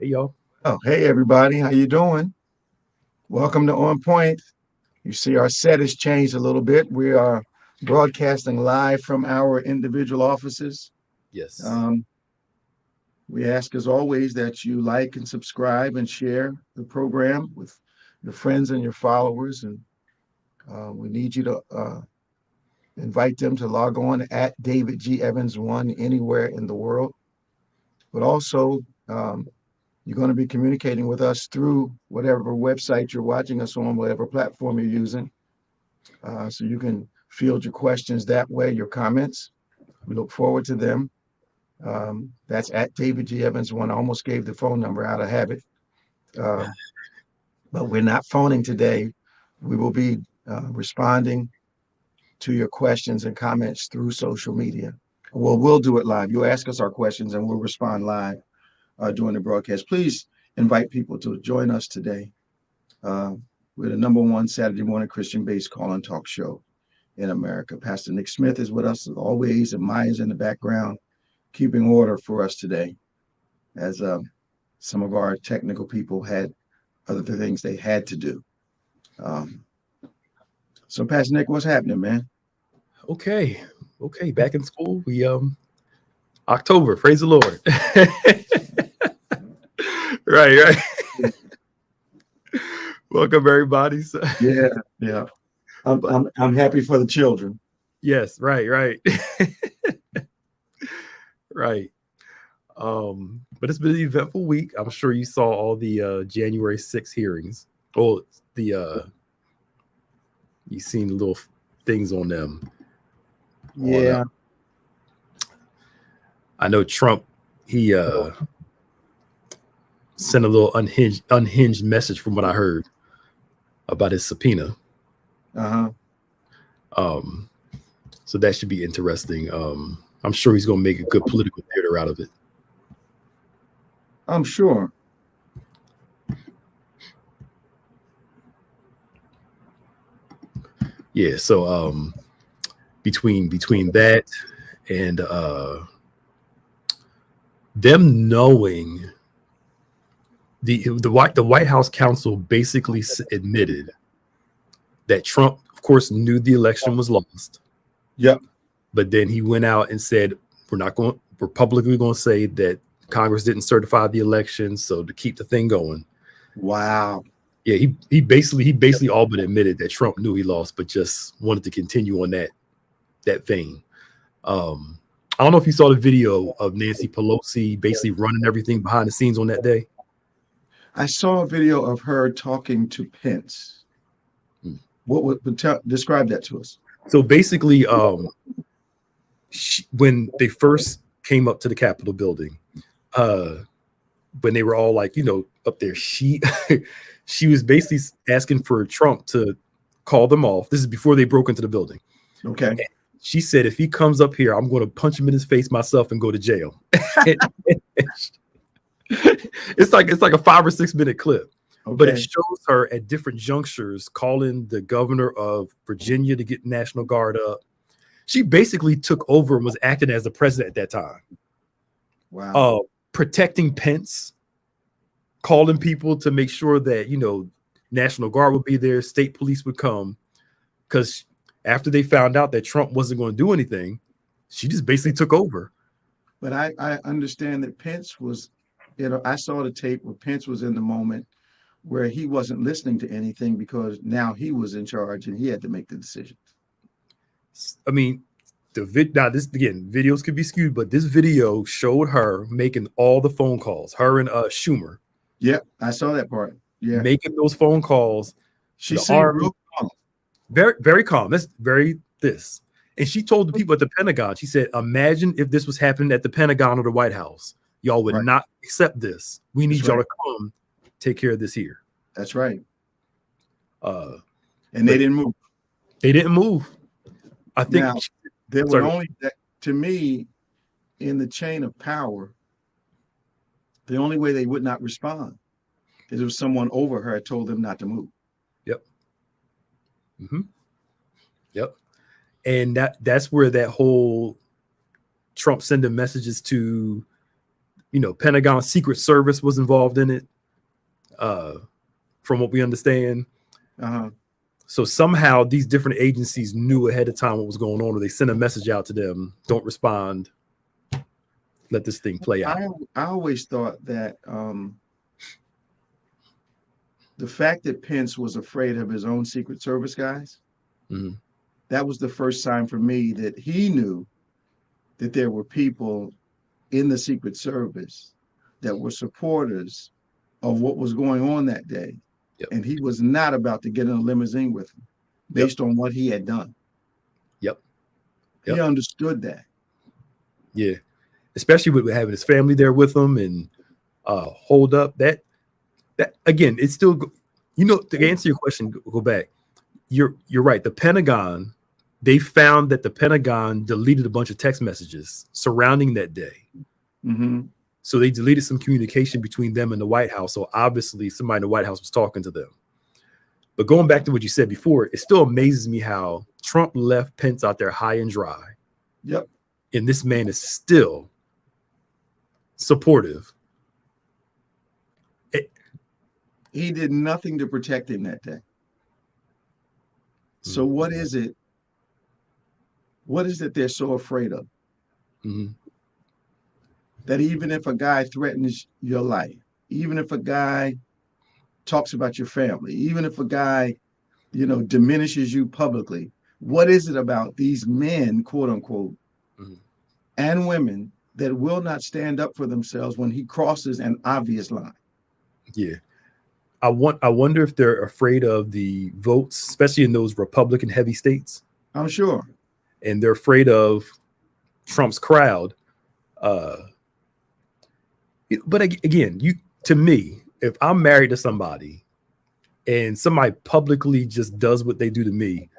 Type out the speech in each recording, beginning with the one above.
Hey, y'all. Oh, hey everybody, how you doing? Welcome to On Point. You see our set has changed a little bit. We are broadcasting live from our individual offices. Yes. Um, we ask as always that you like and subscribe and share the program with your friends and your followers. And we need you to invite them to log on at David G. Evans 1 anywhere in the world. But also, um, you're going to be communicating with us through whatever website you're watching us on, whatever platform you're using. So you can field your questions that way, your comments. We look forward to them. That's at David G. Evans 1. I almost gave the phone number out of habit, um, but we're not phoning today. We will be responding to your questions and comments through social media. Well, we'll do it live. You'll ask us our questions and we'll respond live during the broadcast. Please invite people to join us today. Uh, we're the number one Saturday morning Christian-based call and talk show in America. Pastor Nick Smith is with us as always, and Maya's in the background, keeping order for us today, as some of our technical people had other things they had to do. Um, so, Pastor Nick, what's happening, man? Okay. Okay. Back in school. We October. Praise the Lord. Right. Welcome everybody. Yeah, yeah. But I'm happy for the children. yes. Right. Right. But it's been an eventful week. I'm sure you saw all the January 6th hearings. Oh, the you seen the little things on them. On Yeah. I know Trump. He sent a little unhinged message from what I heard about his subpoena. Uh-huh. Um, so that should be interesting. I'm sure he's going to make a good political theater out of it. I'm sure. Yeah. So between that and them knowing the White House counsel basically admitted that Trump, of course, knew the election was lost. Yep. But then he went out and said, we're publicly going to say that Congress didn't certify the election. So to keep the thing going. Wow. Yeah, he basically all but admitted that Trump knew he lost, but just wanted to continue on that vein. I don't know if you saw the video of Nancy Pelosi basically running everything behind the scenes on that day. I saw a video of her talking to Pence. What would describe that to us? So basically, when they first came up to the Capitol building, when they were all like, up there, she was basically asking for Trump to call them off. This is before they broke into the building. Okay. And she said, if he comes up here, I'm going to punch him in his face myself and go to jail. It's like a 5 or 6 minute clip. Okay. But it shows her at different junctures calling the governor of Virginia to get National Guard up. She basically took over and was acting as the president at that time. Wow. Protecting Pence, calling people to make sure that, National Guard would be there, state police would come. Because after they found out that Trump wasn't going to do anything, she just basically took over. But I understand that Pence was, I saw the tape where Pence was in the moment where he wasn't listening to anything because now he was in charge and he had to make the decisions. I mean, now this again, videos could be skewed, but this video showed her making all the phone calls. Her and Schumer. Yeah, I saw that part. Yeah, making those phone calls. She seemed real calm. Very, very calm. That's very this. And she told the people at the Pentagon. She said, "Imagine if this was happening at the Pentagon or the White House. Y'all would not accept this. We need y'all to come take care of this here." That's right. And they didn't move. They didn't move. I think now, there were only that, to me, in the chain of power, the only way they would not respond is if someone over her told them not to move. Yep. Mm-hmm. Yep. And that's where that whole Trump sending messages to Pentagon Secret Service was involved in it, from what we understand. So somehow these different agencies knew ahead of time what was going on, or they sent a message out to them: don't respond, let this thing play out. I always thought that the fact that Pence was afraid of his own Secret Service guys, that was the first sign for me that he knew that there were people in the Secret Service that were supporters of what was going on that day. Yep. And he was not about to get in a limousine with him based on what he had done. Yep. He understood that. Yeah. Especially with having his family there with him and hold up. That again, it's still, to answer your question, go back. You're right. The Pentagon, they found that the Pentagon deleted a bunch of text messages surrounding that day. So they deleted some communication between them and the White House. So obviously somebody in the White House was talking to them. But going back to what you said before, it still amazes me how Trump left Pence out there high and dry. Yep. And this man is still supportive. He did nothing to protect him that day. So what is it they're so afraid of? That even if a guy threatens your life, even if a guy talks about your family, even if a guy, diminishes you publicly, what is it about these men, quote unquote, and women that will not stand up for themselves when he crosses an obvious line? Yeah. I wonder if they're afraid of the votes, especially in those Republican heavy states. I'm sure. And they're afraid of Trump's crowd. But again, to me, if I'm married to somebody and somebody publicly just does what they do to me,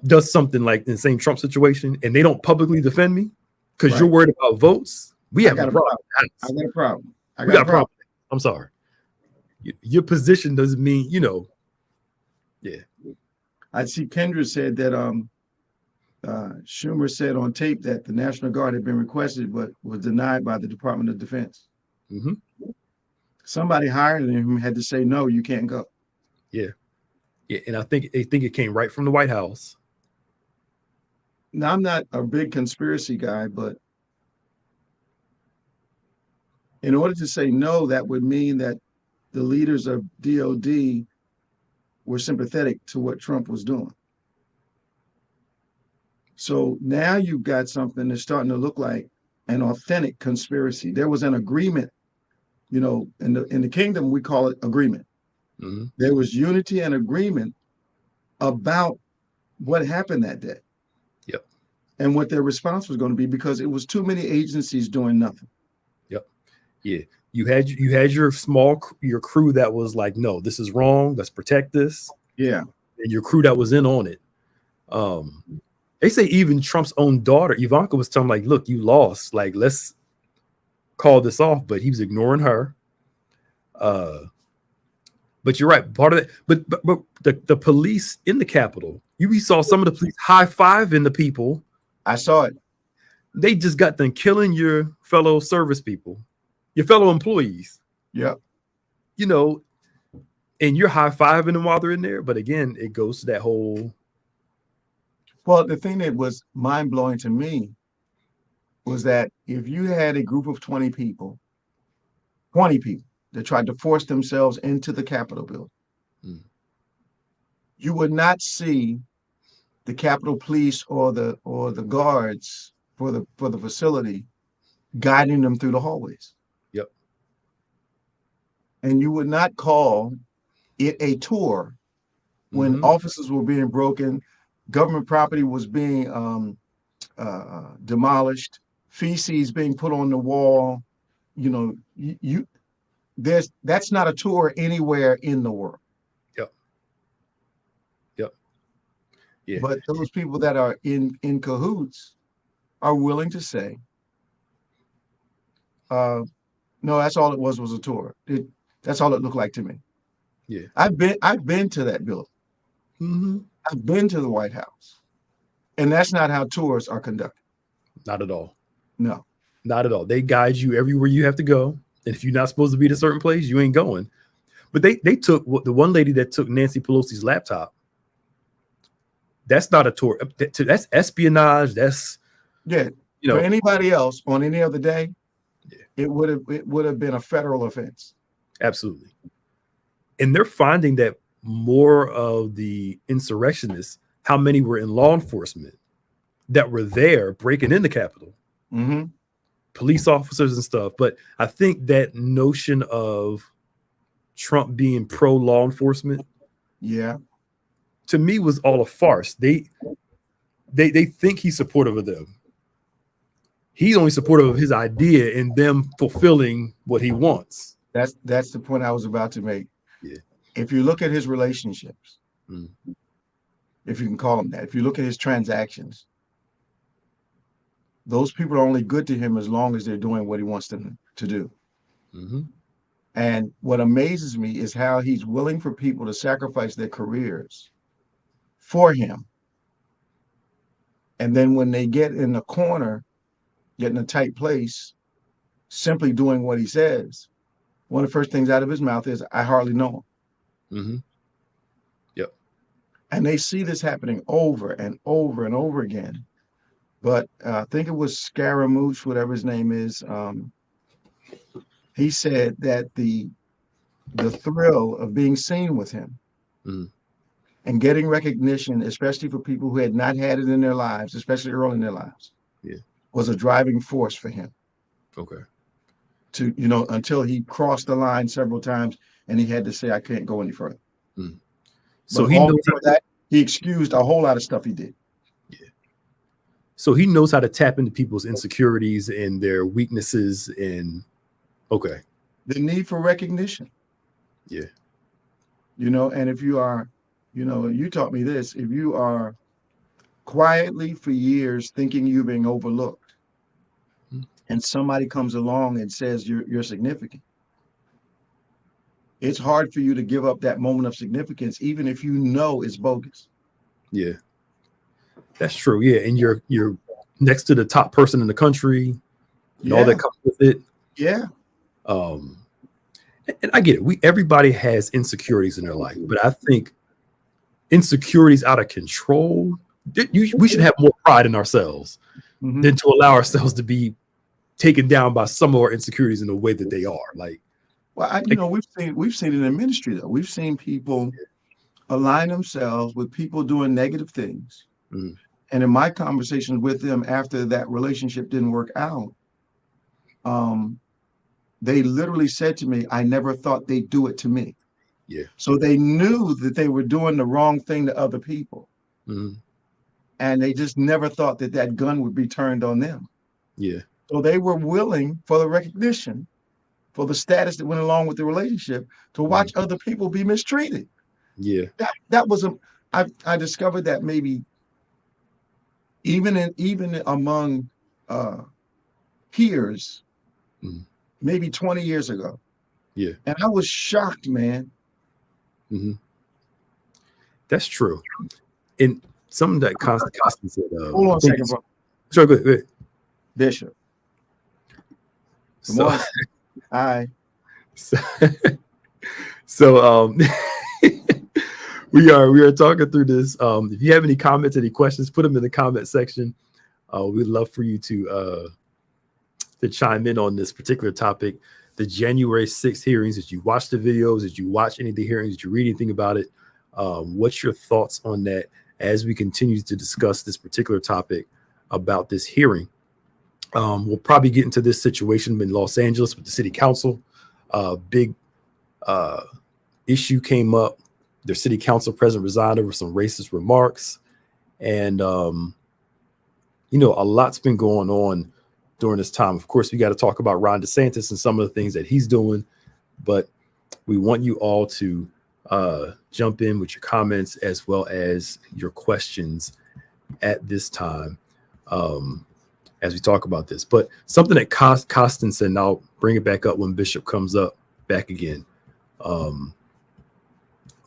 does something like in the same Trump situation, and they don't publicly defend me because you're worried about votes, we have a problem. I got a problem. We got a problem. I'm sorry. Your position doesn't mean, yeah. I see Kendra said that Schumer said on tape that the National Guard had been requested, but was denied by the Department of Defense. Somebody hired him had to say, no, you can't go. Yeah. And I think it came right from the White House. Now, I'm not a big conspiracy guy, but in order to say no, that would mean that the leaders of DOD were sympathetic to what Trump was doing. So now you've got something that's starting to look like an authentic conspiracy. There was an agreement, in the kingdom, we call it agreement. There was unity and agreement about what happened that day. Yep. And what their response was going to be, because it was too many agencies doing nothing. Yep. Yeah. You had your crew that was like, no, this is wrong. Let's protect this. Yeah. And your crew that was in on it. They say even Trump's own daughter, Ivanka, was telling like, look, you lost. Like, let's call this off. But he was ignoring her. But you're right. Part of that, but the police in the Capitol, we saw some of the police high-fiving the people. I saw it. They just got done killing your fellow service people, your fellow employees. Yeah. And you're high-fiving them while they're in there. But again, it goes to that whole. Well, the thing that was mind-blowing to me was that if you had a group of 20 people that tried to force themselves into the Capitol building, you would not see the Capitol Police or the guards for the facility guiding them through the hallways. Yep. And you would not call it a tour when offices were being broken, government property was being demolished, feces being put on the wall. That's not a tour anywhere in the world. Yep. Yeah. But those people that are in cahoots are willing to say, no, that's all it was a tour. That's all it looked like to me. Yeah. I've been to that building. I've been to the White House. And that's not how tours are conducted. Not at all. No. Not at all. They guide you everywhere you have to go. And if you're not supposed to be at a certain place, you ain't going. But they took the one lady that took Nancy Pelosi's laptop. That's not a tour. That's espionage. That's For anybody else on any other day, yeah. it would have been a federal offense. Absolutely. And they're finding that more of the insurrectionists, how many were in law enforcement that were there breaking in the Capitol, police officers and stuff. But I think that notion of Trump being pro law enforcement, to me was all a farce. They think he's supportive of them. He's only supportive of his idea and them fulfilling what he wants. That's the point I was about to make. Yeah. If you look at his relationships, if you can call them that, if you look at his transactions, those people are only good to him as long as they're doing what he wants them to do. And what amazes me is how he's willing for people to sacrifice their careers for him. And then when they get in the corner, get in a tight place, simply doing what he says, one of the first things out of his mouth is, I hardly know him. Yep. And they see this happening over and over and over again. But I think it was Scaramouche, whatever his name is. He said that the thrill of being seen with him and getting recognition, especially for people who had not had it in their lives, especially early in their lives, was a driving force for him. Okay. To, until he crossed the line several times and he had to say, I can't go any further. So he excused a whole lot of stuff he did. Yeah. So he knows how to tap into people's insecurities and their weaknesses and the need for recognition. Yeah. And if you are, you taught me this, if you are quietly for years thinking you're being overlooked, and somebody comes along and says you're significant, it's hard for you to give up that moment of significance, even if you know it's bogus. Yeah, that's true. Yeah, and you're next to the top person in the country, and all that comes with it. Yeah. And I get it. Everybody has insecurities in their life, but I think insecurities out of control. We should have more pride in ourselves than to allow ourselves to be taken down by some of our insecurities in the way that they are. We've seen it in ministry though. We've seen people align themselves with people doing negative things, and in my conversations with them after that relationship didn't work out, they literally said to me, "I never thought they'd do it to me." Yeah. So they knew that they were doing the wrong thing to other people, and they just never thought that gun would be turned on them. Yeah. So they were willing for the recognition, for the status that went along with the relationship, to watch other people be mistreated. Yeah. That was I discovered that maybe even among peers, maybe 20 years ago. Yeah. And I was shocked, man. That's true. And something that Constant said. Hold on a second, bro. Sure, go ahead. Bishop. So, hi. So we are talking through this. If you have any comments, any questions, put them in the comment section. We'd love for you to chime in on this particular topic. The January 6th hearings. Did you watch the videos? Did you watch any of the hearings? Did you read anything about it? What's your thoughts on that as we continue to discuss this particular topic about this hearing? We'll probably get into this situation in Los Angeles with the city council. Big issue came up. Their city council president resigned over some racist remarks. And, a lot's been going on during this time. Of course, we got to talk about Ron DeSantis and some of the things that he's doing. But we want you all to jump in with your comments as well as your questions at this time. As we talk about this, but something that Costin said, and I'll bring it back up when Bishop comes up back again.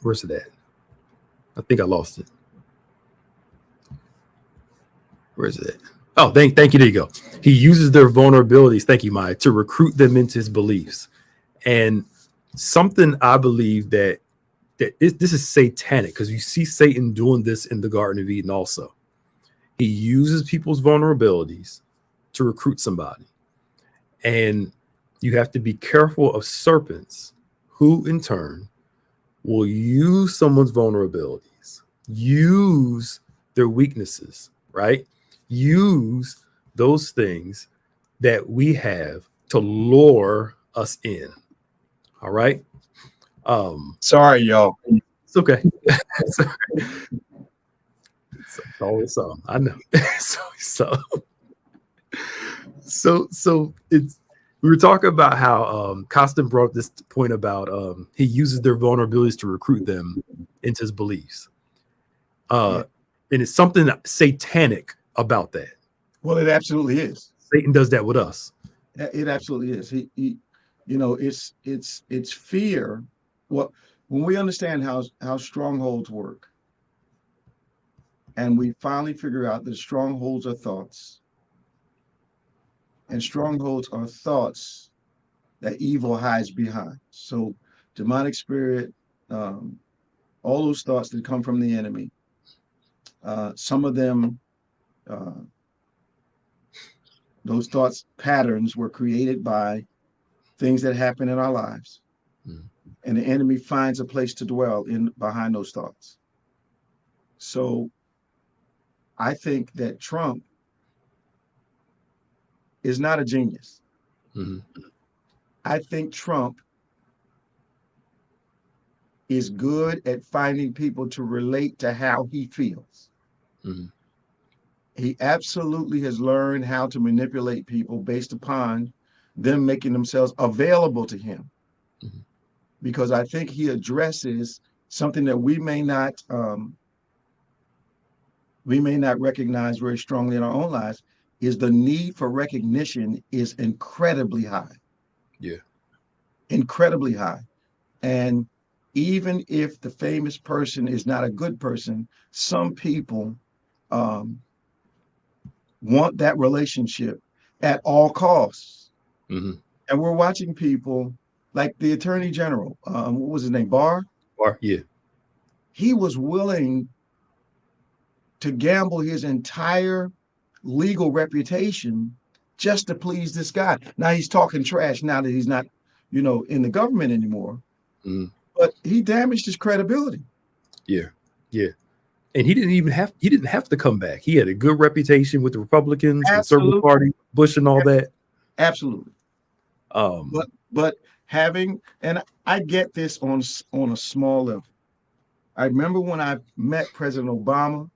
Where's it at? I think I lost it. Where is it at? Oh, thank you. There you go. He uses their vulnerabilities. Thank you, Maya, to recruit them into his beliefs. And something I believe this is satanic, because you see Satan doing this in the Garden of Eden also. He uses people's vulnerabilities to recruit somebody. And you have to be careful of serpents, who in turn will use someone's vulnerabilities, use their weaknesses, right? Use those things that we have to lure us in. All right. Sorry, y'all. It's okay. it's always some. I know. So it's, we were talking about how Costin brought this point about he uses their vulnerabilities to recruit them into his beliefs. And it's something satanic about that. Well, it absolutely is. Satan does that with us. It absolutely is. He it's fear. Well, when we understand how strongholds work, and we finally figure out that strongholds are thoughts, and strongholds are thoughts that evil hides behind. So, demonic spirit, all those thoughts that come from the enemy. Some of them, those thoughts patterns were created by things that happen in our lives, and the enemy finds a place to dwell in behind those thoughts. So I think that Trump is not a genius. I think Trump is good at finding people to relate to how he feels. He absolutely has learned how to manipulate people based upon them making themselves available to him. Because I think he addresses something that we may not recognize very strongly in our own lives, is the need for recognition is incredibly high. Yeah. Incredibly high. And even if the famous person is not a good person, some people want that relationship at all costs. And we're watching people like the Attorney General, what was his name, Barr? Barr, yeah. He was willing to gamble his entire legal reputation just to please this guy. Now he's talking trash now that he's not, in the government anymore. But he damaged his credibility. Yeah. And he didn't have to come back. He had a good reputation with the Republicans, Conservative Party, Bush, and all that. Absolutely. But having, and I get this on a small level. I remember when I met President Obama.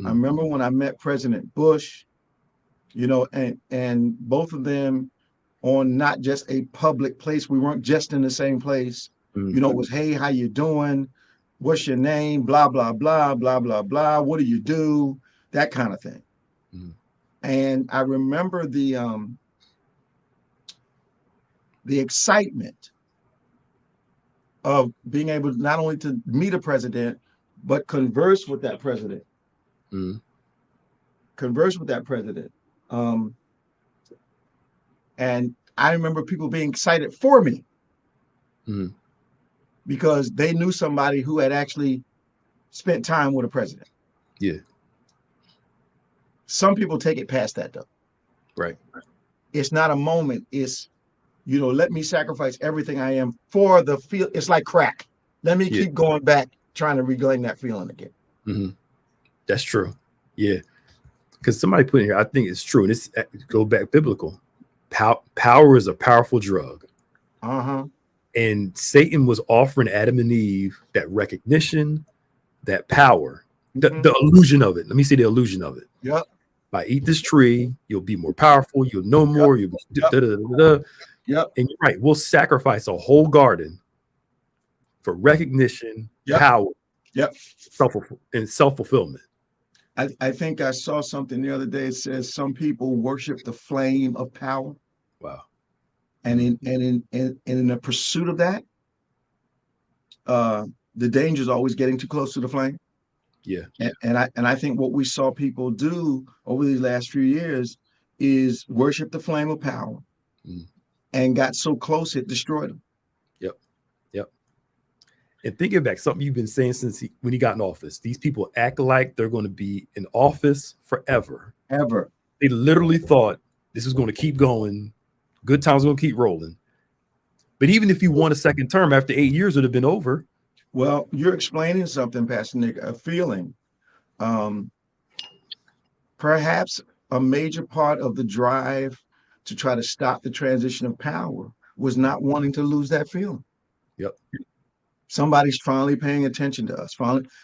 I remember when I met President Bush. And both of them on not just a public place. We weren't just in the same place. It was, hey, how you doing? What's your name? Blah, blah, blah, blah, blah, blah. What do you do? That kind of thing. And I remember the excitement of being able not only to meet a president, but converse with that president. Converse with that president. And I remember people being excited for me because they knew somebody who had actually spent time with a president. Yeah. Some people take it past that, though. Right. It's not a moment. It's, let me sacrifice everything I am for the feel. It's like crack. Let me keep going back, trying to reclaim that feeling again. That's true. Yeah. Because somebody put in here, I think it's true. And it's go back biblical. Power is a powerful drug. And Satan was offering Adam and Eve that recognition, that power, the illusion of it. Let me see the illusion of it. Yep. If I eat this tree, you'll be more powerful. You'll know more. You'll be Yep. And you're right. We'll sacrifice a whole garden for recognition, power, self-fulfillment. I think I saw something the other day. It says some people worship the flame of power. Wow. And in the pursuit of that, the danger is always getting too close to the flame. Yeah. And I think what we saw people do over these last few years is worship the flame of power, and got so close it destroyed them. Yep. Yep. And thinking back, something you've been saying since when he got in office, these people act like they're going to be in office forever. Ever. They literally thought this was going to keep going. Good times going to keep rolling. But even if you won a second term after 8 years, it would have been over. Well, you're explaining something, Pastor Nick, a feeling. Perhaps a major part of the drive to try to stop the transition of power was not wanting to lose that feeling. Yep. Somebody's finally paying attention to us.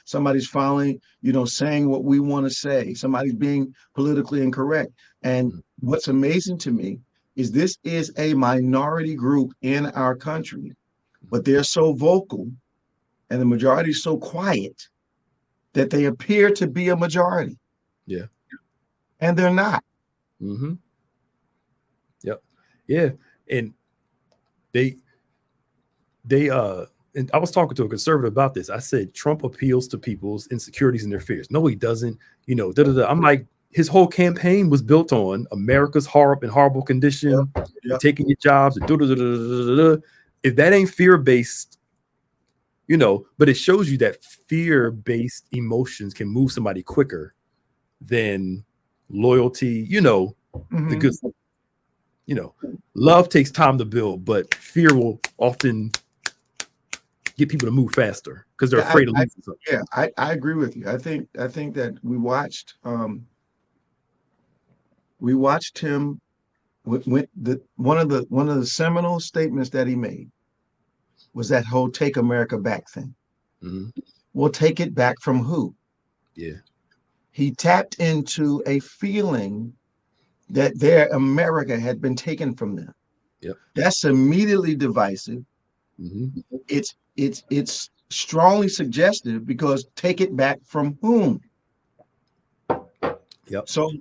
Somebody's finally, saying what we want to say. Somebody's being politically incorrect. And what's amazing to me is this is a minority group in our country, but they're so vocal and the majority is so quiet that they appear to be a majority. Yeah. And they're not. Mm-hmm. Yep. Yeah. And they and I was talking to a conservative about this. I said Trump appeals to people's insecurities and their fears. No, he doesn't. I'm like, his whole campaign was built on America's horrible condition, taking your jobs, and if that ain't fear-based, but it shows you that fear-based emotions can move somebody quicker than loyalty, the good stuff. Love takes time to build, but fear will often get people to move faster because they're afraid of losing something. Yeah, I agree with you. I think that we watched him with one of the seminal statements that he made was that whole "Take America Back" thing. Mm-hmm. Well, take it back from who? Yeah. He tapped into a feeling that their America had been taken from them. Yep. That's immediately divisive. Mm-hmm. It's strongly suggestive because take it back from whom? Yep. So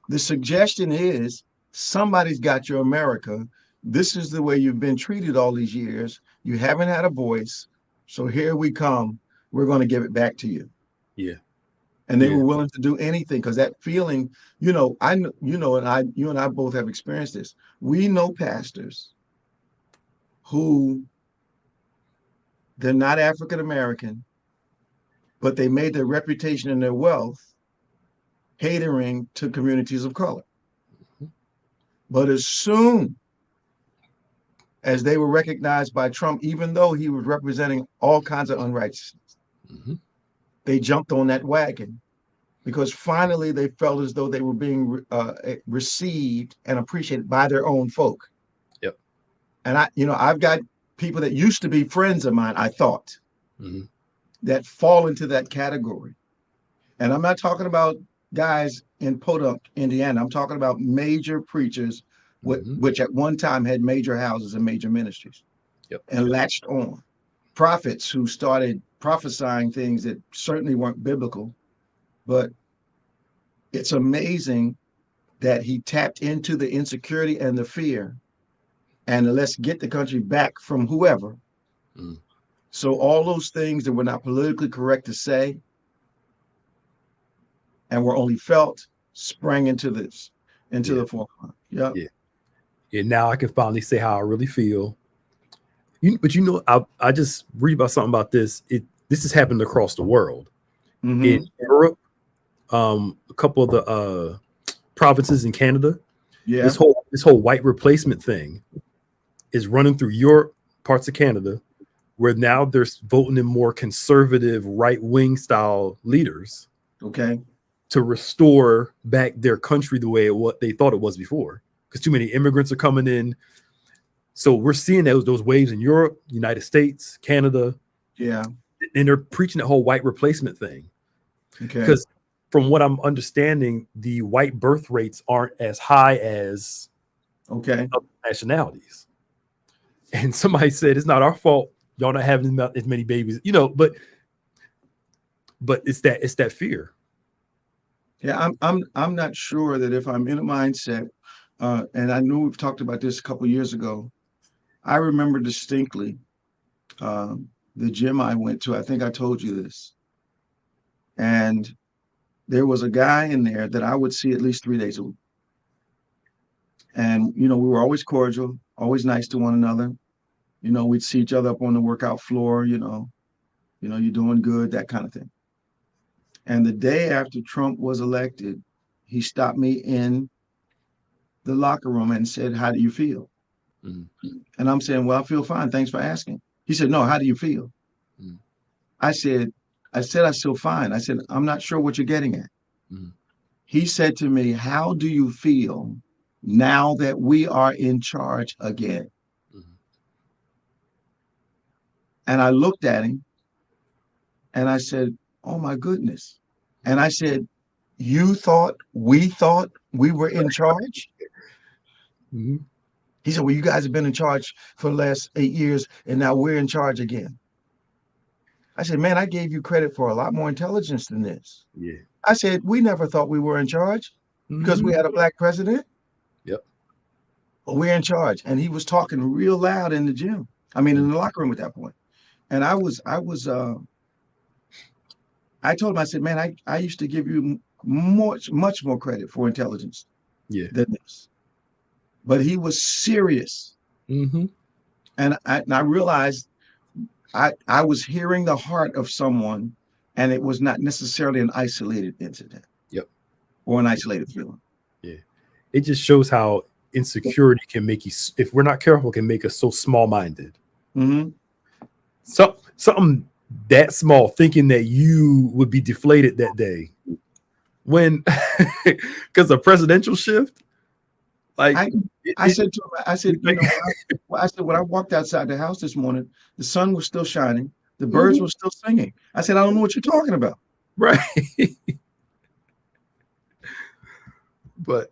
the suggestion is somebody's got your America. This is the way you've been treated all these years. You haven't had a voice. So here we come. We're going to give it back to you. Yeah. And they were willing to do anything because that feeling, you and I both have experienced this. We know pastors who they're not African American, but they made their reputation and their wealth catering to communities of color. But as soon as they were recognized by Trump, even though he was representing all kinds of unrighteousness, they jumped on that wagon because finally they felt as though they were being received and appreciated by their own folk. Yep. And I've got people that used to be friends of mine, I thought, that fall into that category. And I'm not talking about guys in Pointe, Indiana. I'm talking about major preachers, which at one time had major houses and major ministries, and latched on. Prophets who started prophesying things that certainly weren't biblical, but it's amazing that he tapped into the insecurity and the fear and let's get the country back from whoever. So all those things that were not politically correct to say and were only felt sprang into the forefront. Yeah. And now I can finally say how I really feel. But I just read about something about this. This has happened across the world. In Europe, a couple of the provinces in Canada. Yeah. This whole white replacement thing is running through Europe, parts of Canada, where now they're voting in more conservative right-wing style leaders. Okay. To restore back their country the way what they thought it was before, because too many immigrants are coming in. So we're seeing those waves in Europe, United States, Canada. Yeah. And they're preaching that whole white replacement thing. Okay. Because from what I'm understanding, the white birth rates aren't as high as other nationalities. And somebody said it's not our fault y'all not having as many babies, but it's that fear. Yeah, I'm not sure that if I'm in a mindset, and I know we've talked about this a couple of years ago. I remember distinctly the gym I went to. I think I told you this. And there was a guy in there that I would see at least 3 days a week. And, we were always cordial, always nice to one another. We'd see each other up on the workout floor, you're doing good, that kind of thing. And the day after Trump was elected, he stopped me in the locker room and said, "How do you feel?" Mm-hmm. And I'm saying, "Well, I feel fine. Thanks for asking." He said, "No, how do you feel?" Mm-hmm. I said, I feel fine. I said, "I'm not sure what you're getting at." Mm-hmm. He said to me, "How do you feel now that we are in charge again?" Mm-hmm. And I looked at him and I said, "Oh my goodness." And I said, we thought we were in charge?" Mm-hmm. He said, "Well, you guys have been in charge for the last 8 years, and now we're in charge again." I said, "Man, I gave you credit for a lot more intelligence than this." Yeah. I said, "We never thought we were in charge because Mm-hmm. we had a black president, Yep. but we're in charge." And he was talking real loud in the gym. I mean, in the locker room at that point. And I told him, I said, "Man, I used to give you much more credit for intelligence Yeah. than this." But he was serious. Mm-hmm. And I realized I was hearing the heart of someone, and it was not necessarily an isolated incident Yep. or an isolated feeling. Yeah. It just shows how insecurity can make you, if we're not careful, can make us so small-minded. Mm-hmm. So something that small, thinking that you would be deflated that day when because a presidential shift, like I said to him, I said, I said, when I walked outside the house this morning, the sun was still shining, the birds Mhm. were still singing. I said, "I don't know what you're talking about." Right. But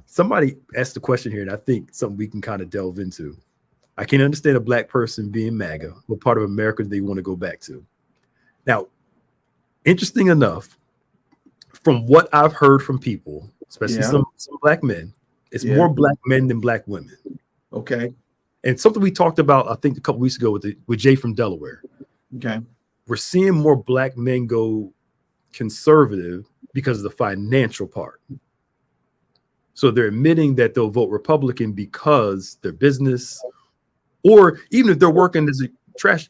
somebody asked the question here, and I think something we can kind of delve into. I can understand a black person being MAGA. What part of America do they want to go back to? Now, interesting enough, from what I've heard from people, especially Yeah. some black men, it's Yeah. more black men than black women. Okay. And something we talked about, I think, a couple weeks ago with Jay from Delaware. Okay. We're seeing more black men go conservative because of the financial part. So they're admitting that they'll vote Republican because their business, or even if they're working as a trash,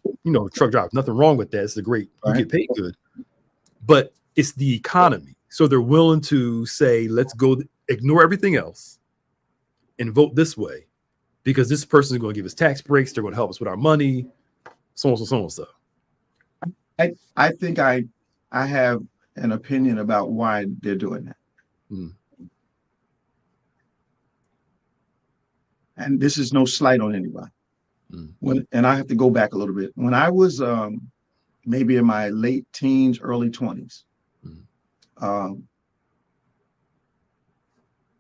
truck driver, nothing wrong with that. It's you get paid good, but it's the economy. So they're willing to say, let's go ignore everything else and vote this way because this person is going to give us tax breaks. They're going to help us with our money, so on, so on, so. I think I have an opinion about why they're doing that. Mm. And this is no slight on anybody. Mm. And I have to go back a little bit. When I was maybe in my late teens, early 20s,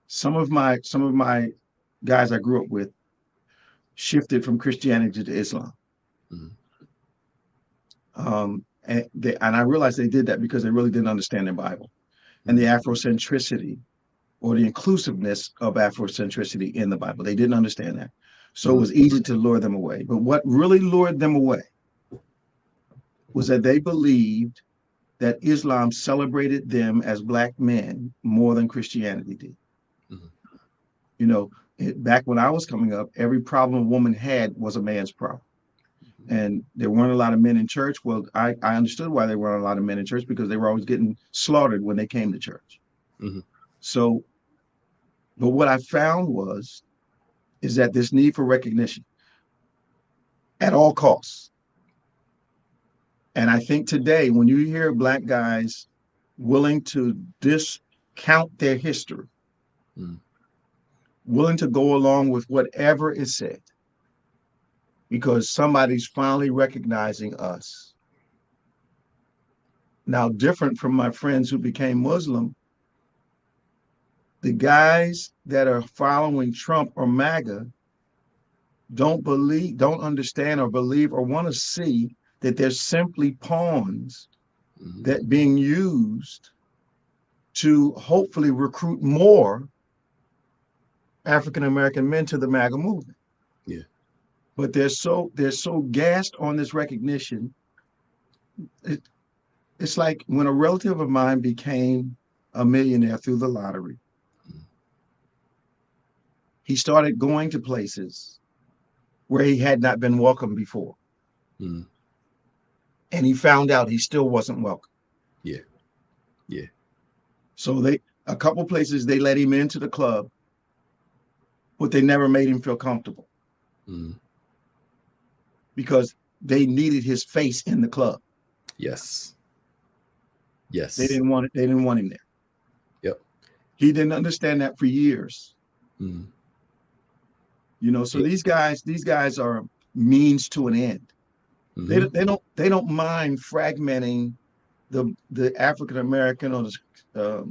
some of my guys I grew up with shifted from Christianity to Islam. And I realized they did that because they really didn't understand their Bible and the Afrocentricity or the inclusiveness of Afrocentricity in the Bible. They didn't understand that. So it was easy to lure them away. But what really lured them away was that they believed that Islam celebrated them as black men more than Christianity did. Back when I was coming up, every problem a woman had was a man's problem. And there weren't a lot of men in church. Well, I understood why there weren't a lot of men in church, because they were always getting slaughtered when they came to church. Mm-hmm. So, but what I found is that this need for recognition at all costs. And I think today, when you hear black guys willing to discount their history, willing to go along with whatever is said, because somebody's finally recognizing us. Now, different from my friends who became Muslim, the guys that are following Trump or MAGA don't understand or believe or want to see that they're simply pawns that being used to hopefully recruit more African American men to the MAGA movement. Yeah. But they're so gassed on this recognition. it's like when a relative of mine became a millionaire through the lottery, he started going to places where he had not been welcome before. Mm. And he found out he still wasn't welcome. Yeah. Yeah. So a couple places, they let him into the club, but they never made him feel comfortable. Mm. Because they needed his face in the club. Yes. Yes. They didn't want it. They didn't want him there. Yep. He didn't understand that for years. Mm. You know, so these guys are means to an end. Mm-hmm. They don't mind fragmenting the African American or the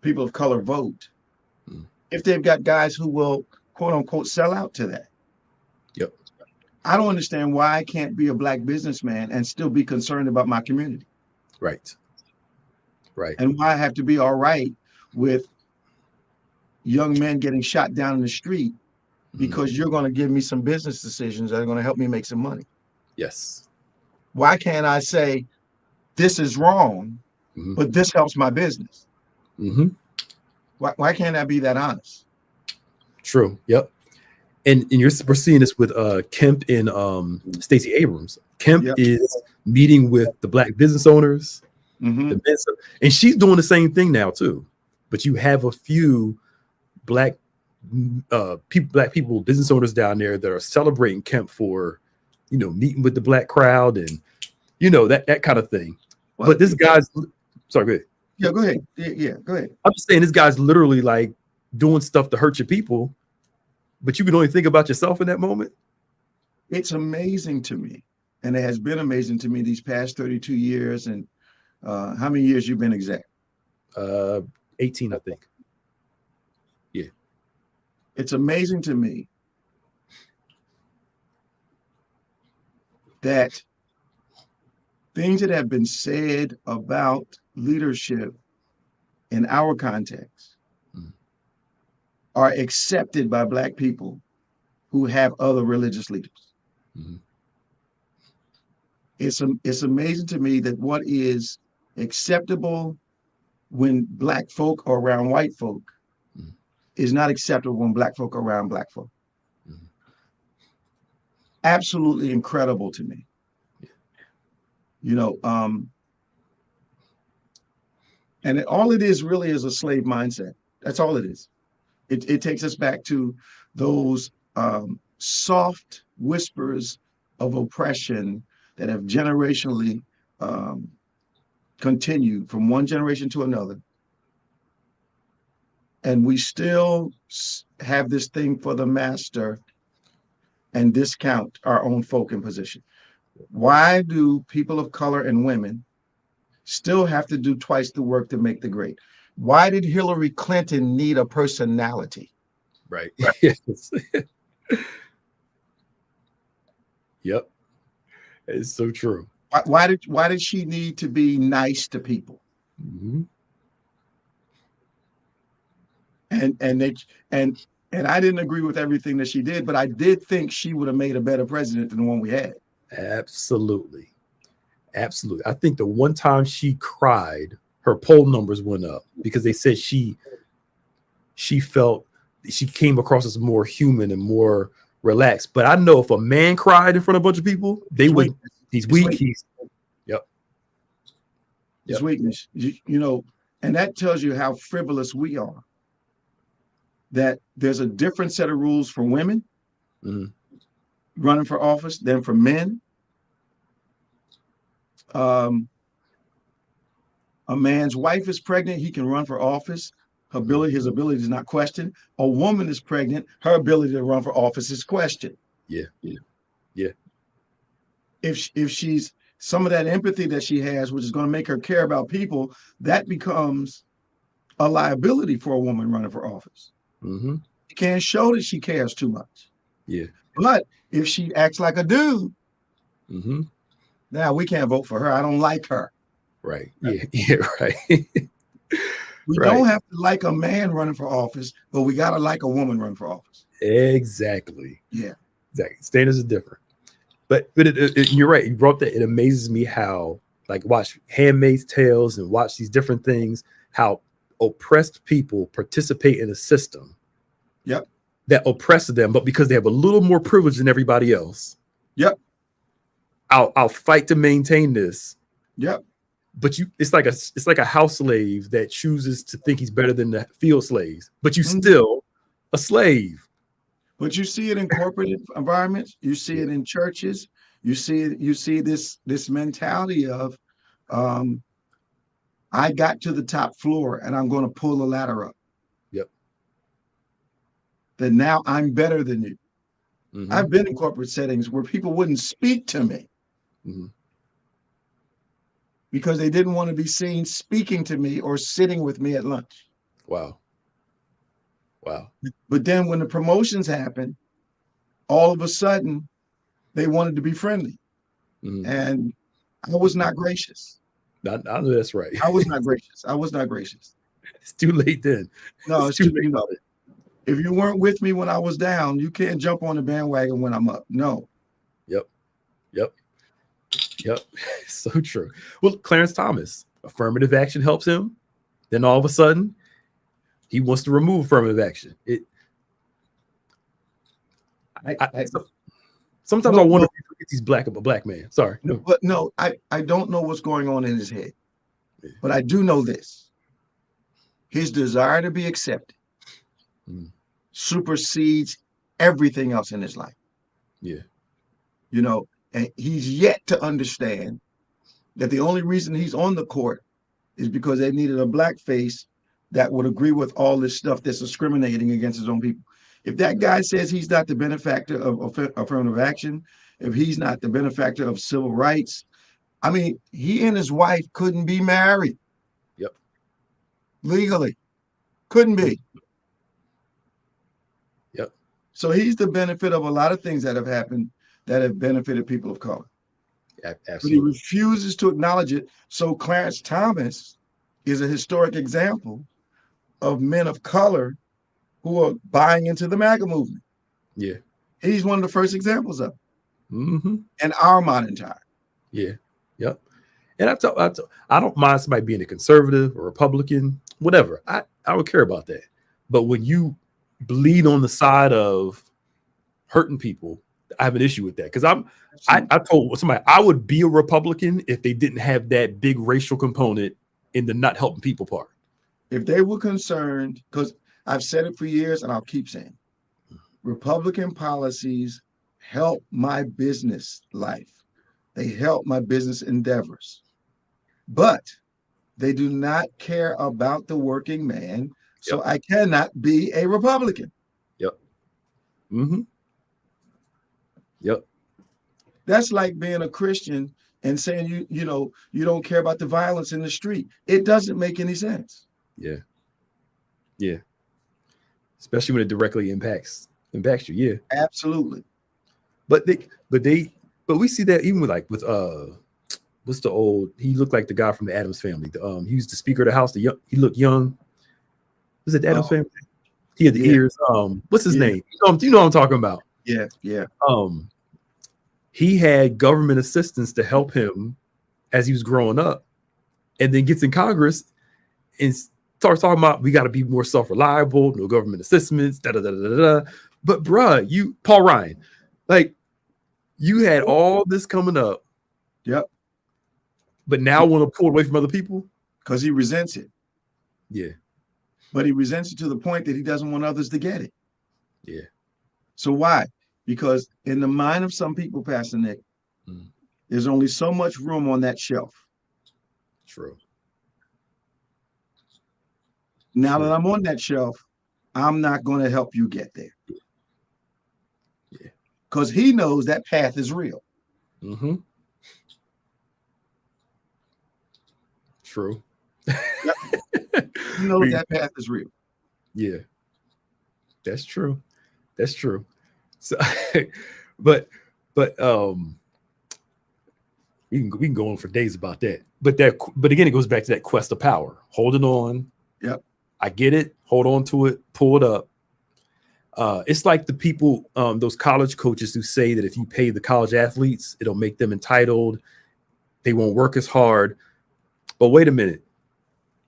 people of color vote if they've got guys who will quote unquote sell out to that. Yep. I don't understand why I can't be a Black businessman and still be concerned about my community. Right. Right. And why I have to be all right with young men getting shot down in the street because you're going to give me some business decisions that are going to help me make some money. Yes. Why can't I say this is wrong, but this helps my business? Mm-hmm. Why can't I be that honest? True. Yep. And we're seeing this with Kemp and Stacey Abrams. Kemp is meeting with the Black business owners, and she's doing the same thing now too. But you have a few Black people, business owners down there that are celebrating Kemp for, meeting with the Black crowd and that kind of thing. Well, but this guy's sorry, go ahead. Yeah, go ahead. Yeah, go ahead. I'm just saying this guy's literally like doing stuff to hurt your people, but you can only think about yourself in that moment. It's amazing to me, and it has been amazing to me these past 32 years. And how many years you've been exec? 18, I think. Yeah. It's amazing to me that things that have been said about leadership in our context are accepted by Black people who have other religious leaders. It's amazing to me that what is acceptable when Black folk are around white folk is not acceptable when Black folk are around Black folk. Absolutely incredible to me. And all it is really is a slave mindset. That's all it is. It takes us back to those soft whispers of oppression that have generationally continued from one generation to another. And we still have this thing for the master and discount our own folk in position. Why do people of color and women still have to do twice the work to make the grade? Why did Hillary Clinton need a personality? Right. Yes. Yep. It's so true. Why did she need to be nice to people? And I didn't agree with everything that she did, but I did think she would have made a better president than the one we had. Absolutely. Absolutely. I think the one time she cried, her poll numbers went up because they said she felt she came across as more human and more relaxed. But I know if a man cried in front of a bunch of people, he's weak. He's weakness. And that tells you how frivolous we are. That there's a different set of rules for women running for office than for men. A man's wife is pregnant, he can run for office. His ability is not questioned. A woman is pregnant, her ability to run for office is questioned. Yeah. If she's some of that empathy that she has, which is going to make her care about people, that becomes a liability for a woman running for office. You can't show that she cares too much. Yeah. But if she acts like a dude, now we can't vote for her. I don't like her. Right. Yeah. Right. We don't have to like a man running for office, but we got to like a woman running for office. Exactly. Yeah. Exactly. Standards are different. But you're right. You brought that. It amazes me how like watch Handmaid's Tales and watch these different things, how oppressed people participate in a system Yep. that oppresses them, but because they have a little more privilege than everybody else. Yep. I'll fight to maintain this. Yep. But it's like a house slave that chooses to think he's better than the field slaves, but you still a slave. But you see it in corporate environments, you see it in churches, you see this mentality of I got to the top floor and I'm going to pull the ladder up. Yep. That now I'm better than you. Mm-hmm. I've been in corporate settings where people wouldn't speak to me because they didn't want to be seen speaking to me or sitting with me at lunch. Wow. But then when the promotions happened, all of a sudden they wanted to be friendly. And I was not gracious. That's right. I was not gracious. It's too late then. No, it's too late about it. If you weren't with me when I was down, you can't jump on the bandwagon when I'm up. No. Yep. So true. Well, Clarence Thomas, affirmative action helps him. Then all of a sudden, he wants to remove affirmative action. Sometimes I wonder if he's a black man. Sorry. I don't know what's going on in his head. But I do know this. His desire to be accepted supersedes everything else in his life. Yeah. And he's yet to understand that the only reason he's on the court is because they needed a black face that would agree with all this stuff that's discriminating against his own people. If that guy says he's not the benefactor of affirmative action, if he's not the benefactor of civil rights, I mean, he and his wife couldn't be married. Yep. Legally. Couldn't be. Yep. So he's the benefit of a lot of things that have happened that have benefited people of color. Absolutely. But he refuses to acknowledge it. So Clarence Thomas is a historic example of men of color who are buying into the MAGA movement. Yeah. He's one of the first examples of it. Mm-hmm. In our modern time. Yeah. Yep. And I don't mind somebody being a conservative or Republican, whatever. I don't care about that. But when you bleed on the side of hurting people, I have an issue with that. Because I told somebody I would be a Republican if they didn't have that big racial component in the not helping people part. If they were concerned, because I've said it for years and I'll keep saying, Republican policies help my business life. They help my business endeavors. But they do not care about the working man. So I cannot be a Republican. Yep. Mm-hmm. Yep. That's like being a Christian and saying you don't care about the violence in the street. It doesn't make any sense. Yeah. Yeah. Especially when it directly impacts you. Yeah. Absolutely. But we see that even with what's the old, he looked like the guy from the Addams Family. He was the Speaker of the House. He looked young. Was it the Addams Family? He had the ears. What's his name? You know what I'm talking about? Yeah, yeah. He had government assistance to help him as he was growing up, and then gets in Congress and starts talking about we got to be more self-reliable, no government assistance, da da da da da. But bruh, Paul Ryan, like you had all this coming up. Yep. But now want to pull away from other people? Because he resents it. Yeah. But he resents it to the point that he doesn't want others to get it. Yeah. So why? Because in the mind of some people, Pastor Nick, there's only so much room on that shelf. True. Now that I'm on that shelf, I'm not going to help you get there. Yeah. Because he knows that path is real. Mm-hmm. True. He knows that path is real. Yeah. That's true. That's true. So, but we can go on for days about that. But again, it goes back to that quest of power, holding on. Yep. I get it. Hold on to it. Pull it up. It's like the people, those college coaches who say that if you pay the college athletes, it'll make them entitled. They won't work as hard. But wait a minute.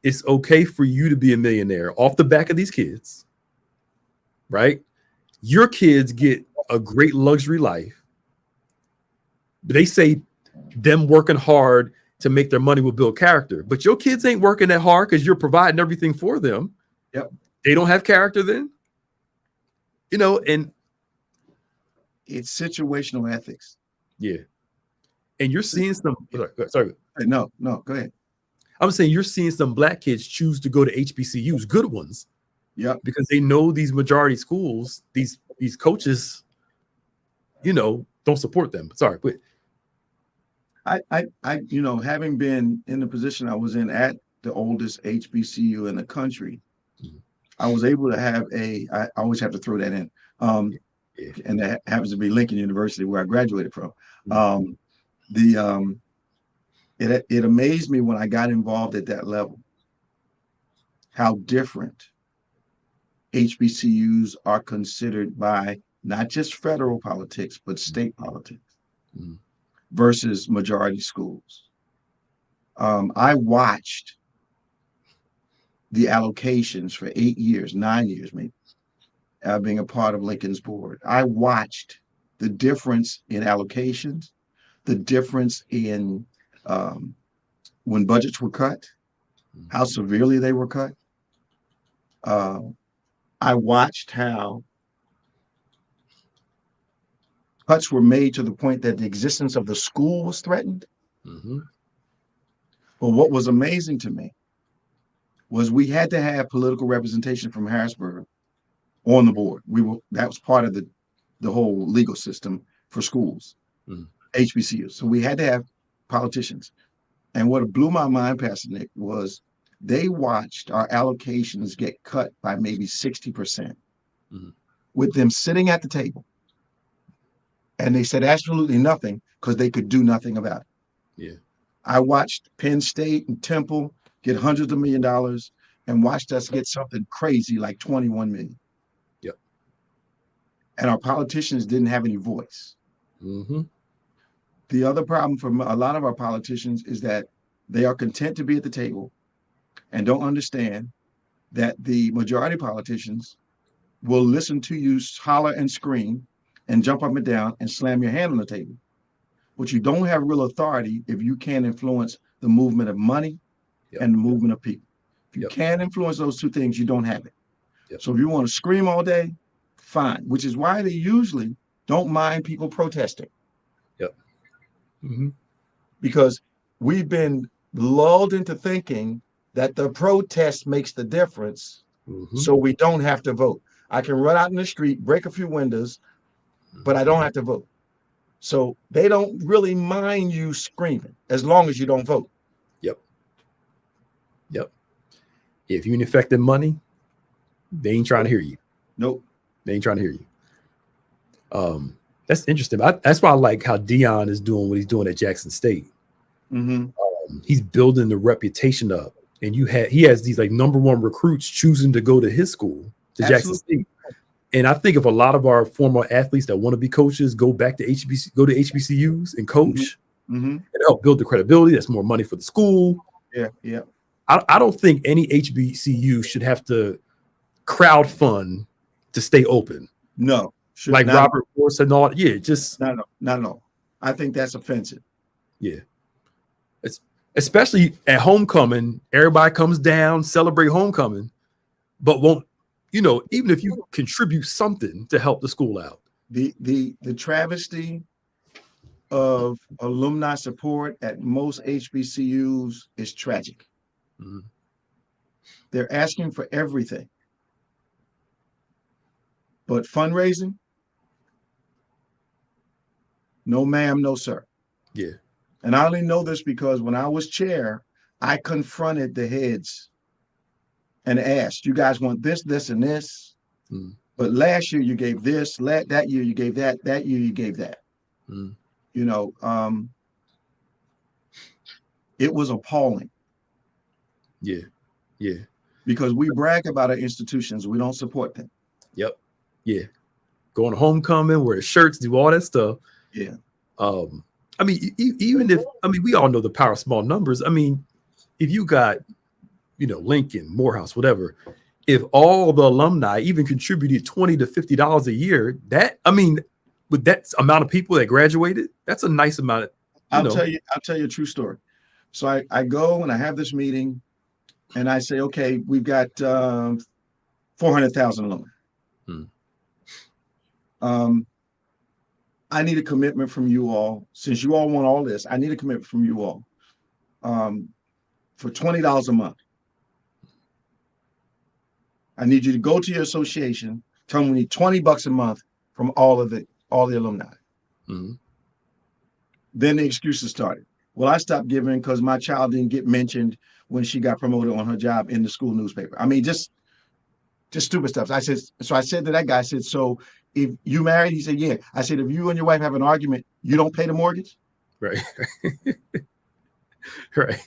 It's okay for you to be a millionaire off the back of these kids, right? Your kids get a great luxury life. They say them working hard to make their money will build character, but your kids ain't working that hard because you're providing everything for them. Yep. They don't have character then, and it's situational ethics. yeah. And you're seeing some, sorry. No, go ahead. I'm saying you're seeing some black kids choose to go to HBCUs, good ones. Yep. Because they know these majority schools, these coaches, don't support them. Sorry, but I having been in the position I was in at the oldest HBCU in the country, I was able to have I always have to throw that in. And that happens to be Lincoln University, where I graduated from. It amazed me when I got involved at that level, how different HBCUs are considered by not just federal politics, but state politics versus majority schools. I watched the allocations for 8 years, 9 years, maybe, being a part of Lincoln's board. I watched the difference in allocations, the difference in when budgets were cut, how severely they were cut. I watched how cuts were made to the point that the existence of the school was threatened. But what was amazing to me was we had to have political representation from Harrisburg on the board. That was part of the whole legal system for schools, HBCUs. So we had to have politicians. And what blew my mind, Pastor Nick, was they watched our allocations get cut by maybe 60%, with them sitting at the table. And they said absolutely nothing because they could do nothing about it. Yeah. I watched Penn State and Temple get hundreds of $1 million and watched us get something crazy like 21 million. Yep. And our politicians didn't have any voice. The other problem for a lot of our politicians is that they are content to be at the table and don't understand that the majority politicians will listen to you holler and scream and jump up and down and slam your hand on the table. But you don't have real authority if you can't influence the movement of money and the movement of people. If you can't influence those two things, you don't have it. So if you want to scream all day, fine, which is why they usually don't mind people protesting. Because we've been lulled into thinking that the protest makes the difference, so we don't have to vote. I can run out in the street, break a few windows, but I don't have to vote. So they don't really mind you screaming as long as you don't vote. If you ain't affecting money, they ain't trying to hear you. Nope. They ain't trying to hear you. That's interesting. That's why I like how Dion is doing what he's doing at Jackson State. He's building the reputation up, and he has these like #1 recruits choosing to go to his school, to Jackson State. And I think if a lot of our former athletes that want to be coaches go back to HBCUs and coach, and help build the credibility, that's more money for the school. I don't think any HBCU should have to crowd fund to stay open. No. Like Robert Morris and all. Yeah, just not at all. I think that's offensive. Yeah. It's especially at homecoming, everybody comes down, celebrate homecoming, but won't, even if you contribute something to help the school out. The travesty of alumni support at most HBCUs is tragic. They're asking for everything. But fundraising, no ma'am, no sir. Yeah. And I only know this because when I was chair, I confronted the heads and asked, you guys want this, this, and this. But last year you gave this, that year you gave that year you gave that. It was appalling. Yeah. Because we brag about our institutions, we don't support them. Yeah. Going to homecoming, wear shirts, do all that stuff. Yeah. I mean, even if, I mean, we all know the power of small numbers. I mean, if you got, Lincoln, Morehouse, whatever, if all the alumni even contributed $20 to $50 a year, that, I mean, with that amount of people that graduated, that's a nice amount of, I'll tell you a true story. So I go and I have this meeting and I say, okay, we've got 400,000 alumni. I need a commitment from you all. Since you all want all this, I need a commitment from you all for $20 a month. I need you to go to your association, tell me we need $20 a month from all the alumni. Mm-hmm. Then the excuses started. Well, I stopped giving because my child didn't get mentioned when she got promoted on her job in the school newspaper. I mean, just stupid stuff. I said to that guy, I said, so if you married, he said, yeah. I said, if you and your wife have an argument, you don't pay the mortgage? Right. Right.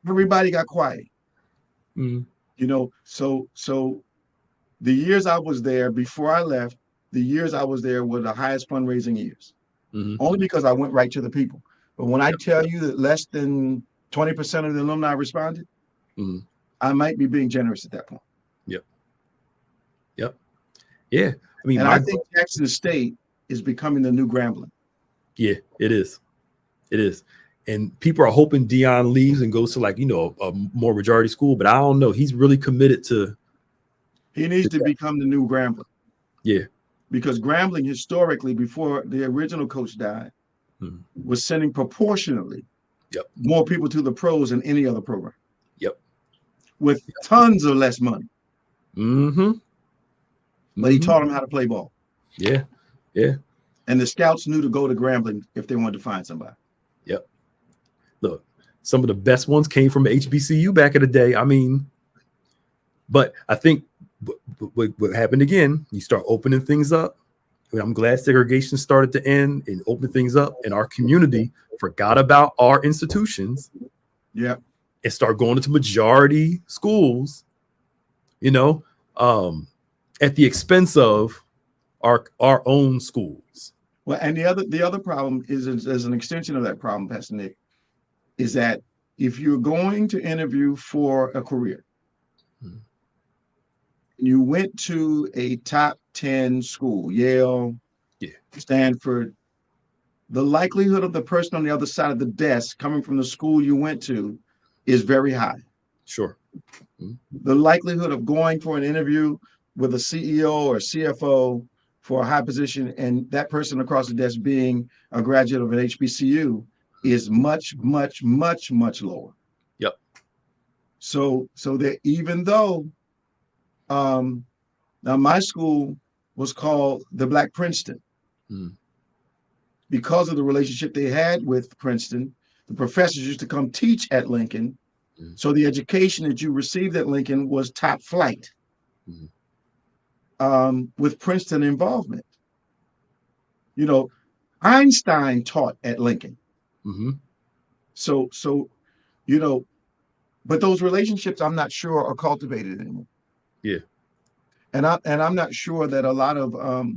Everybody got quiet. Mm-hmm. So the years I was there before I left, the years I was there were the highest fundraising years. Mm-hmm. Only because I went right to the people. But when I tell you that less than 20% of the alumni responded, mm-hmm. I might be being generous at that point. Yep. Yeah. I mean, and I think Jackson State is becoming the new Grambling. Yeah, it is. It is. And people are hoping Dion leaves and goes to a more majority school, but I don't know. He's really committed to. He needs to become the new Grambling. Yeah. Because Grambling historically, before the original coach died, was sending proportionally more people to the pros than any other program. Yep. With tons of less money. Mm-hmm. But he taught them how to play ball. Yeah. Yeah. And the scouts knew to go to Grambling if they wanted to find somebody. Yep. Look, some of the best ones came from HBCU back in the day. I mean, but I think what happened again, you start opening things up. I'm glad segregation started to end and open things up, and our community forgot about our institutions. Yeah. And start going into majority schools, at the expense of our own schools. Well, and the other problem is as an extension of that problem, Pastor Nick, is that if you're going to interview for a career, you went to a top 10 school, Yale, Stanford, the likelihood of the person on the other side of the desk coming from the school you went to is very high. Sure. The likelihood of going for an interview with a CEO or CFO for a high position and that person across the desk being a graduate of an HBCU is much, much, much, much lower. Yep. So that even though now my school was called the Black Princeton because of the relationship they had with Princeton, the professors used to come teach at Lincoln. So the education that you received at Lincoln was top flight with Princeton involvement. Einstein taught at Lincoln. So but those relationships I'm not sure are cultivated anymore. Yeah. And I'm not sure that a lot of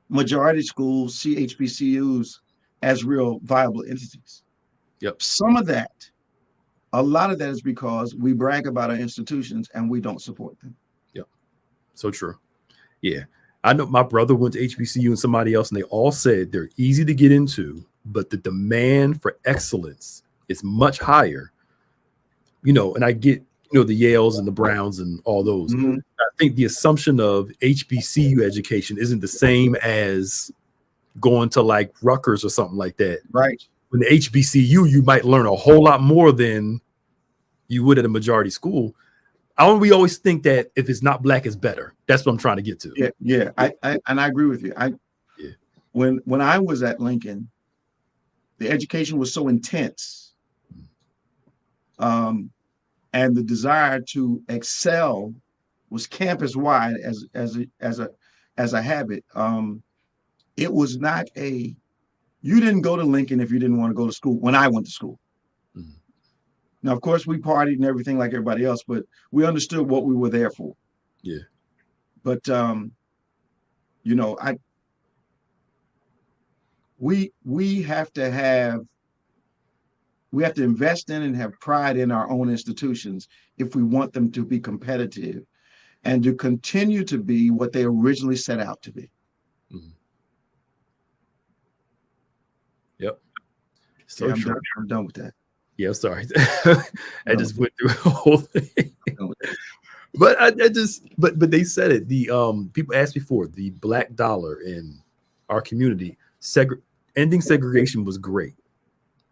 majority schools see HBCUs as real viable entities. Yep. A lot of that is because we brag about our institutions and we don't support them. Yep. So true. Yeah. I know my brother went to HBCU and somebody else, and they all said they're easy to get into, but the demand for excellence is much higher. And I get, the Yales and the Browns and all those. I think the assumption of HBCU education isn't the same as going to like Rutgers or something like that. Right. In the HBCU, you might learn a whole lot more than you would at a majority school. We always think that if it's not Black, it's better. That's what I'm trying to get to. Yeah. I agree with you. When I was at Lincoln, the education was so intense, and the desire to excel was campus wide as a habit. It was not you didn't go to Lincoln if you didn't want to go to school. When I went to school. Now, of course, we partied and everything like everybody else, but we understood what we were there for. Yeah. But, we have to invest in and have pride in our own institutions if we want them to be competitive and to continue to be what they originally set out to be. Mm-hmm. Yep. So okay, I'm done with that. Yeah, sorry. I just went through the whole thing. But but they said it. The people asked before, the black dollar in our community, ending segregation was great.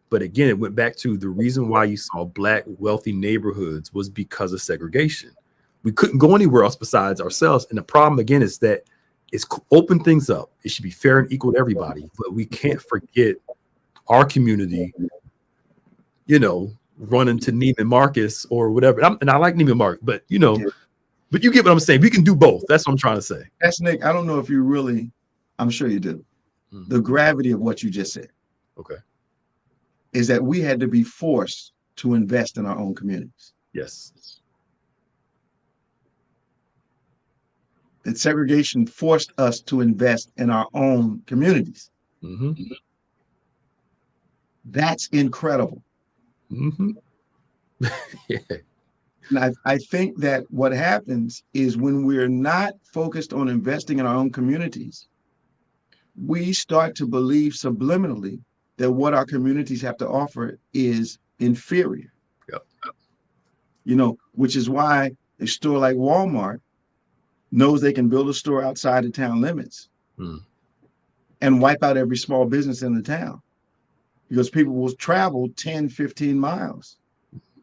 But again, it went back to the reason why you saw black wealthy neighborhoods was because of segregation. We couldn't go anywhere else besides ourselves. And the problem again is that it's open things up. It should be fair and equal to everybody, but we can't forget our community, you know, running to Neiman Marcus or whatever. And I like Neiman Marcus, but you know, but you get what I'm saying. We can do both. That's what I'm trying to say. That's Nick. I don't know if you really, I'm sure you do. The gravity of what you just said. Okay. Is that we had to be forced to invest in our own communities. Yes. And segregation forced us to invest in our own communities. Mm-hmm. That's incredible. Mm-hmm. Yeah. And I think that what happens is when we're not focused on investing in our own communities, we start to believe subliminally that what our communities have to offer is inferior. Yep. You know, which is why a store like Walmart knows they can build a store outside the town limits and wipe out every small business in the town, because people will travel 10, 15 miles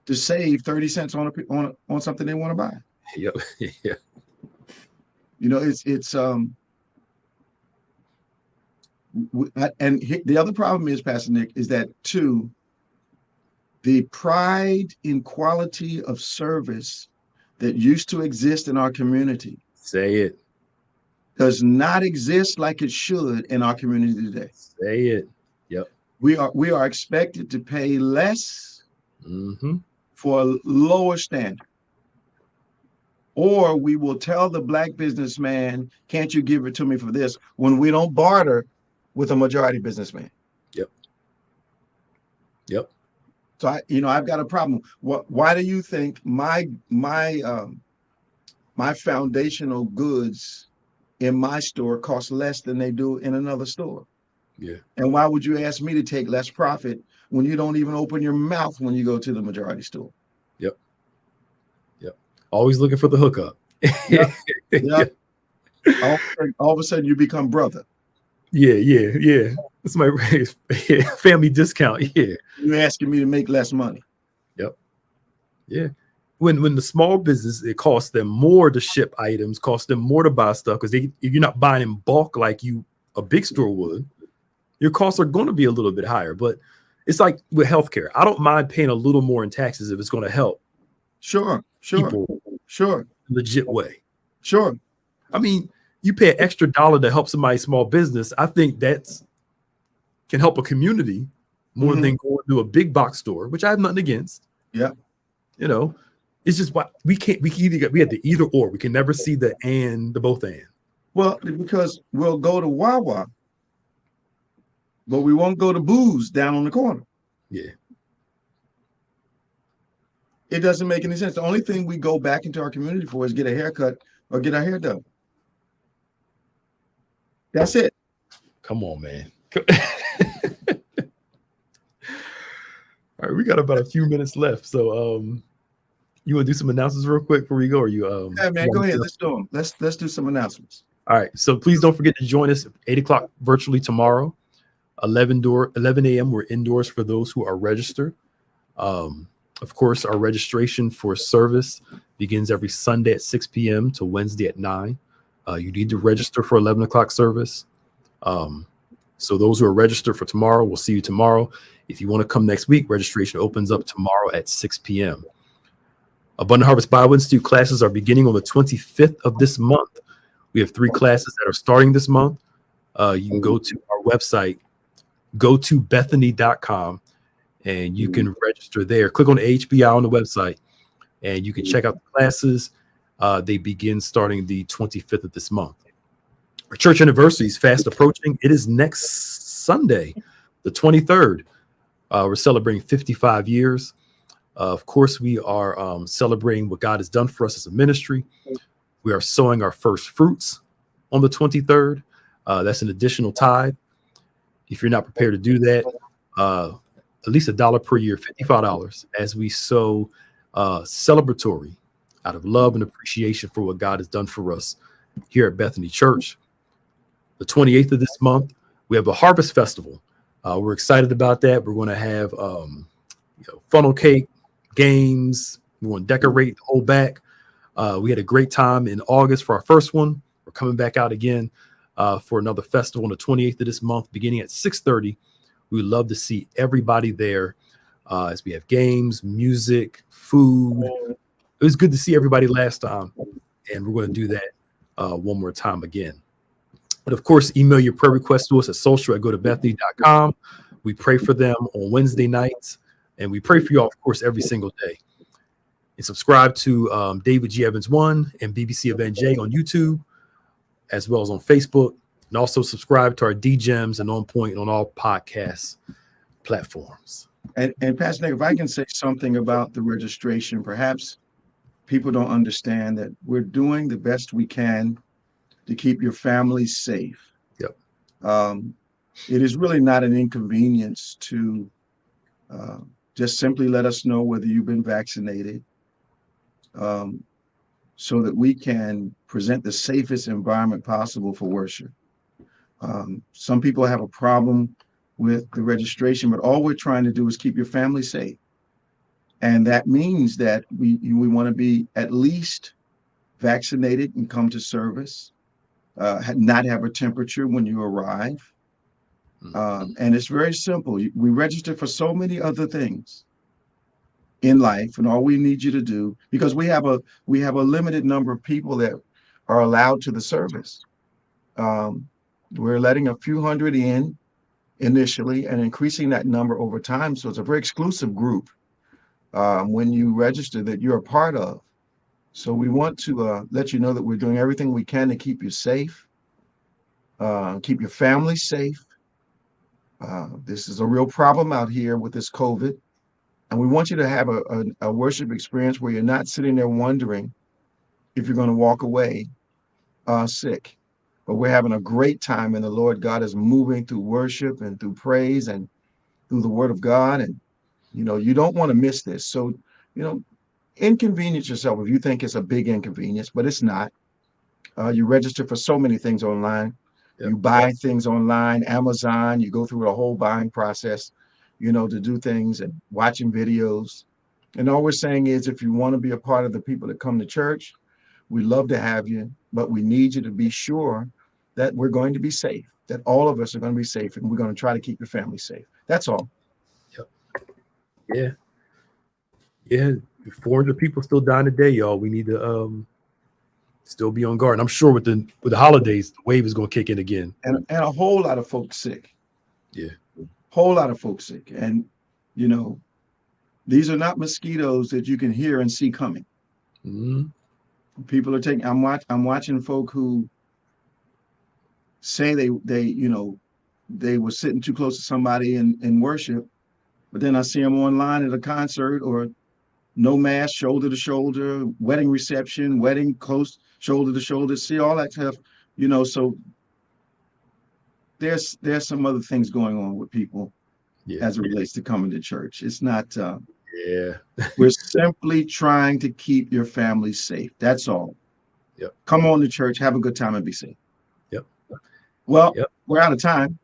to save 30 cents on something they want to buy. Yep. Yeah. You know, and the other problem is, Pastor Nick, is that too, the pride in quality of service that used to exist in our community. Say it. Does not exist like it should in our community today. Say it. Yep. We are expected to pay less for a lower standard. Or we will tell the black businessman, can't you give it to me for this, when we don't barter with a majority businessman. Yep. Yep. So I've got a problem. Why do you think my foundational goods in my store cost less than they do in another store? Yeah. And why would you ask me to take less profit when you don't even open your mouth when you go to the majority store? Yep. Yep. Always looking for the hookup. Yep. Yep. All of a sudden you become brother. Yeah. That's my family discount. Yeah. You're asking me to make less money. Yep. Yeah. When the small business, it costs them more to ship items, costs them more to buy stuff, because if you're not buying in bulk like a big store would, your costs are going to be a little bit higher. But it's like with healthcare. I don't mind paying a little more in taxes if it's going to help. Sure. Legit way. Sure. I mean, you pay an extra $1 to help somebody's small business. I think that's can help a community more than going to a big box store, which I have nothing against. Yeah. You know, it's just what we have the either or. We can never see the both and. Well, because we'll go to Wawa, but we won't go to Boo's down on the corner. Yeah. It doesn't make any sense. The only thing we go back into our community for is get a haircut or get our hair done. That's it. Come on, man. All right, we got about a few minutes left. So you want to do some announcements real quick before we go? Or you yeah, man, go ahead. Let's do them. Let's do some announcements. All right. So please don't forget to join us at 8:00 virtually tomorrow. 11 a.m. We're indoors for those who are registered. Of course, our registration for service begins every Sunday at 6 p.m. to Wednesday at 9. You need to register for 11 o'clock service. So those who are registered for tomorrow, we'll see you tomorrow. If you want to come next week, registration opens up tomorrow at 6 p.m. Abundant Harvest Bible Institute classes are beginning on the 25th of this month. We have 3 classes that are starting this month. You can go to our website, go to Bethany.com, and you can register there. Click on the HBI on the website, and you can check out the classes. They begin starting the 25th of this month. Our church anniversary is fast approaching. It is next Sunday, the 23rd. We're celebrating 55 years. Of course, we are celebrating what God has done for us as a ministry. We are sowing our first fruits on the 23rd. That's an additional tithe. If you're not prepared to do that, at least $1 per year, $55, as we sow celebratory out of love and appreciation for what God has done for us here at Bethany Church. The 28th of this month, we have a harvest festival. We're excited about that. We're going to have funnel cake, games. We're going to decorate the whole back. We had a great time in August for our first one. We're coming back out again for another festival on the 28th of this month, beginning at 6:30. We would love to see everybody there as we have games, music, food. It was good to see everybody last time, and we're going to do that one more time again. But of course, email your prayer requests to us at social@gotobethany.com. We pray for them on Wednesday nights, and we pray for you all, of course, every single day. And subscribe to David G. Evans 1 and BBC of NJ on YouTube, as well as on Facebook. And also subscribe to our DGems and OnPointe on all podcast platforms. And Pastor Nick, if I can say something about the registration, perhaps people don't understand that we're doing the best we can to keep your family safe. Yep. It is really not an inconvenience to just simply let us know whether you've been vaccinated, so that we can present the safest environment possible for worship. Some people have a problem with the registration, but all we're trying to do is keep your family safe. And that means that we want to be at least vaccinated and come to service, not have a temperature when you arrive. And it's very simple. We register for so many other things in life, and all we need you to do, because we have a limited number of people that are allowed to the service. We're letting a few hundred in initially and increasing that number over time. So it's a very exclusive group when you register that you're a part of. So we want to let you know that we're doing everything we can to keep you safe, keep your family safe. This is a real problem out here with this COVID. And we want you to have a worship experience where you're not sitting there wondering if you're going to walk away sick. But we're having a great time in the Lord. God is moving through worship and through praise and through the word of God. And, you don't want to miss this. So, inconvenience yourself if you think it's a big inconvenience, but it's not. You register for so many things online. Yep. You buy things online, Amazon, you go through the whole buying process, to do things and watching videos. And all we're saying is, if you want to be a part of the people that come to church, we'd love to have you, but we need you to be sure that we're going to be safe, that all of us are going to be safe, and we're going to try to keep your family safe. That's all. Yep. Yeah. 400 people still dying today, y'all. We need to still be on guard. And I'm sure with the holidays, the wave is going to kick in again. And a whole lot of folks sick. Yeah. Whole lot of folks sick. And, these are not mosquitoes that you can hear and see coming. Mm-hmm. People are taking, I'm watching folk who say they were sitting too close to somebody in worship, but then I see them online at a concert or no mask, shoulder to shoulder, wedding reception, wedding close, shoulder to shoulder, see all that stuff, so there's some other things going on with people as it relates to coming to church. It's not, we're simply trying to keep your family safe. That's all. Yep. Come on to church, have a good time, and be safe. Yep. Well, we're out of time.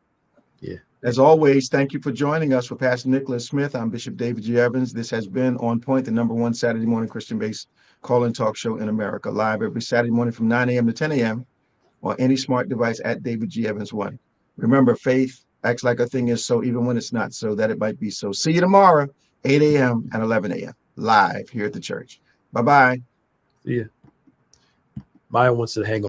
Yeah. As always, thank you for joining us. For Pastor Nicholas Smith, I'm Bishop David G. Evans. This has been On Point, the #1 Saturday morning Christian-based call-in talk show in America, live every Saturday morning from 9 a.m. to 10 a.m. on any smart device at David G. Evans 1. Remember, faith acts like a thing is so, even when it's not so, that it might be so. See you tomorrow, 8 a.m. and 11 a.m. live here at the church. Bye-bye. See ya. Maya wants to hang on.